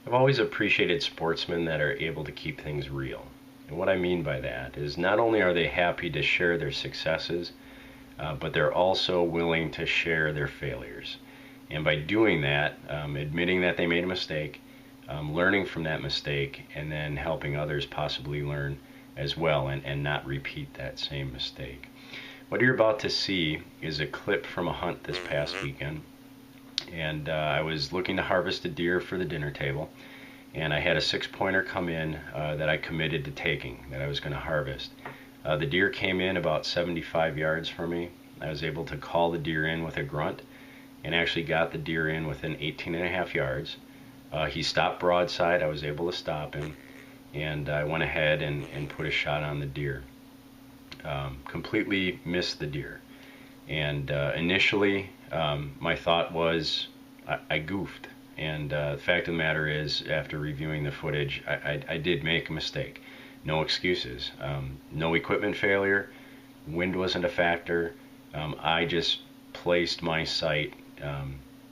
I've always appreciated sportsmen that are able to keep things real. And what I mean by that is not only are they happy to share their successes, but they're also willing to share their failures. And by doing that, admitting that they made a mistake, learning from that mistake, and then helping others possibly learn as well and not repeat that same mistake. What you're about to see is a clip from a hunt this past weekend. And I was looking to harvest a deer for the dinner table, and I had a 6-pointer come in that I committed to taking, that I was going to harvest. The deer came in about 75 yards from me. I was able to call the deer in with a grunt and actually got the deer in within 18 and a half yards. He stopped broadside. I was able to stop him, and I went ahead and put a shot on the deer. Completely missed the deer. And initially, my thought was I goofed. And the fact of the matter is, after reviewing the footage, I did make a mistake. No excuses. No equipment failure. Wind wasn't a factor. I just placed my sight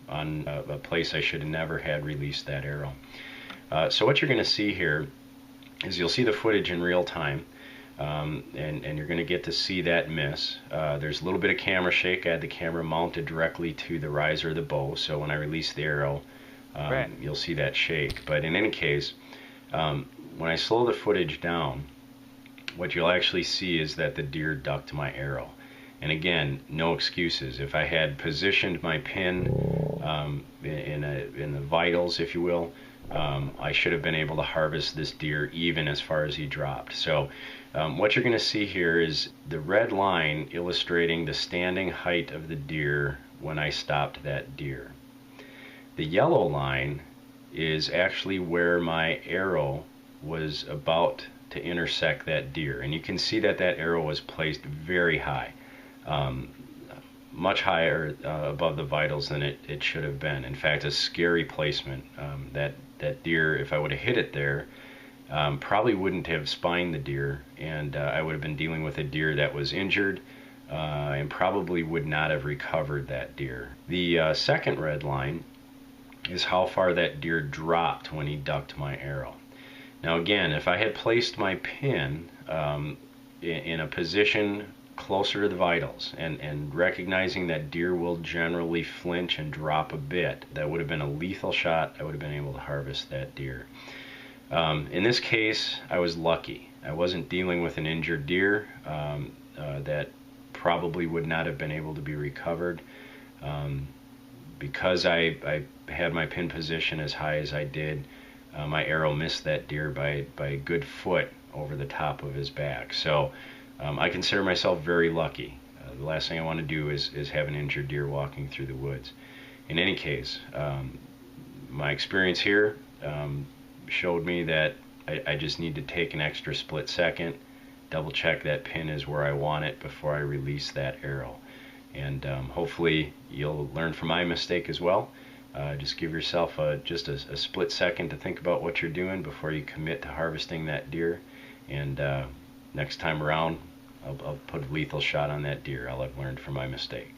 on a place I should have never had released that arrow. So what you're going to see here is you'll see the footage in real time. And you're going to get to see that miss. There's a little bit of camera shake. I had the camera mounted directly to the riser of the bow, so when I release the arrow, Right. you'll see that shake. But in any case, when I slow the footage down, what you'll actually see is that the deer ducked my arrow. And again, no excuses. If I had positioned my pin in the vitals, if you will, I should have been able to harvest this deer even as far as he dropped. So what you're going to see here is the red line illustrating the standing height of the deer when I stopped that deer. The yellow line is actually where my arrow was about to intersect that deer. And you can see that that arrow was placed very high. Much higher above the vitals than it should have been. In fact, a scary placement. That deer, if I would have hit it there, probably wouldn't have spined the deer, and I would have been dealing with a deer that was injured and probably would not have recovered that deer. The second red line is how far that deer dropped when he ducked my arrow. Now again, if I had placed my pin in a position closer to the vitals and recognizing that deer will generally flinch and drop a bit, that would have been a lethal shot. I would have been able to harvest that deer. In this case, I was lucky. I wasn't dealing with an injured deer that probably would not have been able to be recovered. Because I had my pin position as high as I did, my arrow missed that deer by a good foot over the top of his back. So I consider myself very lucky. The last thing I want to do is have an injured deer walking through the woods. In any case, my experience here showed me that I just need to take an extra split second, double check that pin is where I want it before I release that arrow. And hopefully you'll learn from my mistake as well. Just give yourself just a split second to think about what you're doing before you commit to harvesting that deer. And next time around, I'll put a lethal shot on that deer. I'll have learned from my mistake.